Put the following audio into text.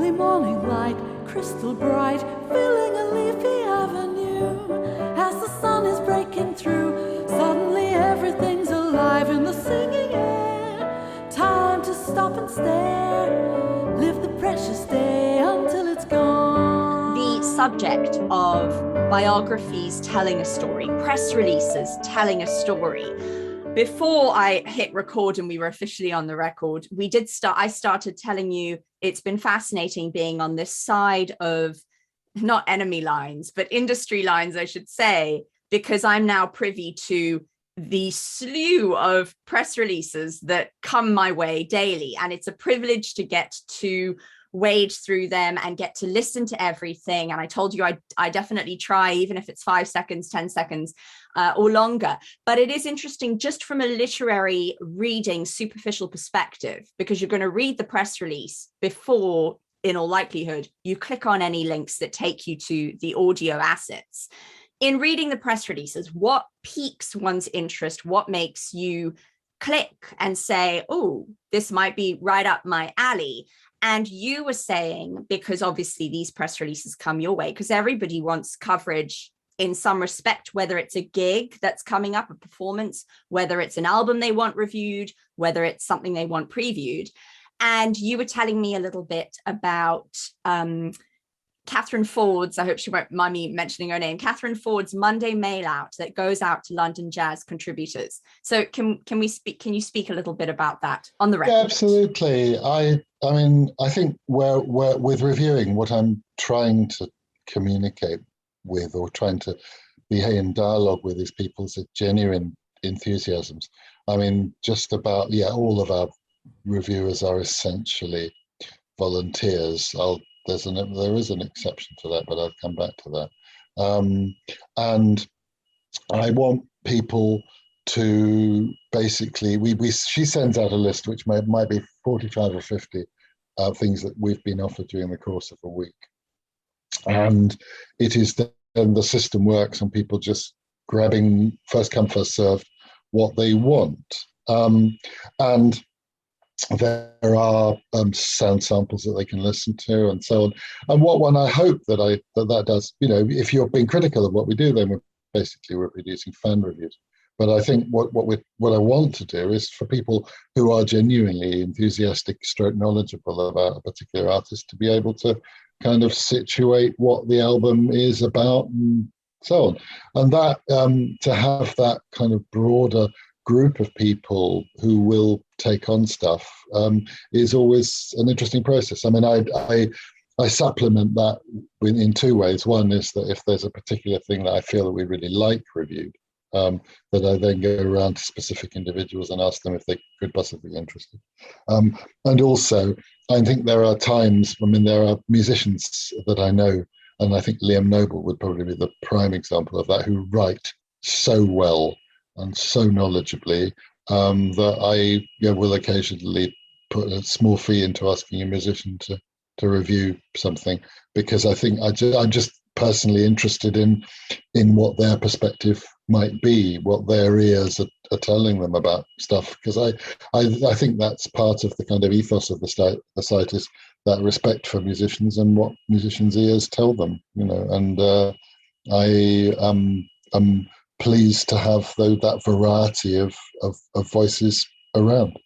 Early morning light, crystal bright, filling a leafy avenue. As the sun is breaking through, suddenly everything's alive in the singing air. Time to stop and stare, live the precious day until it's gone. The subject of biographies telling a story, press releases telling a story. Before I hit record and we were officially on the record, I started telling you it's been fascinating being on this side of not enemy lines, but industry lines, I should say, because I'm now privy to the slew of press releases that come my way daily. And it's a privilege to get to wade through them and get to listen to everything. And I told you I definitely try, even if it's 5 seconds, 10 seconds or longer. But it is interesting just from a literary reading superficial perspective, because you're going to read the press release before, in all likelihood, you click on any links that take you to the audio assets. In reading the press releases, what piques one's interest, what makes you click and say, oh, this might be right up my alley? And you were saying, because obviously these press releases come your way, because everybody wants coverage in some respect, whether it's a gig that's coming up, a performance, whether it's an album they want reviewed, whether it's something they want previewed. And you were telling me a little bit about Catherine Ford's, I hope she won't mind me mentioning her name, Catherine Ford's Monday mail out that goes out to London Jazz contributors. So can you speak a little bit about that on the record? Yeah, absolutely. I mean, I think where with reviewing, what I'm trying to communicate with or trying to be in dialogue with these people's genuine enthusiasms. I mean, just about, all of our reviewers are essentially volunteers. There is an exception to that, but I'll come back to that. And I want people to basically, she sends out a list which might be 45 or 50 things that we've been offered during the course of a week. And it is then the system works on people just grabbing first come, first served what they want. And there are sound samples that they can listen to and so on. And what one I hope that does, if you're being critical of what we do, then we're producing fan reviews. But I think what I want to do is for people who are genuinely enthusiastic, stroke knowledgeable about a particular artist to be able to kind of situate what the album is about and so on. And that to have that kind of broader group of people who will take on stuff is always an interesting process. I mean, I supplement that in two ways. One is that if there's a particular thing that I feel that we really like reviewed, that I then go around to specific individuals and ask them if they could possibly be interested. And also, I think there are times, there are musicians that I know, and I think Liam Noble would probably be the prime example of that, who write so well and so knowledgeably that I will occasionally put a small fee into asking a musician to review something, because I think I'm just personally interested in what their perspective might be, what their ears are telling them about stuff, because I think that's part of the kind of ethos of the site is that respect for musicians and what musicians' ears tell them, and I'm pleased to have that variety of voices around.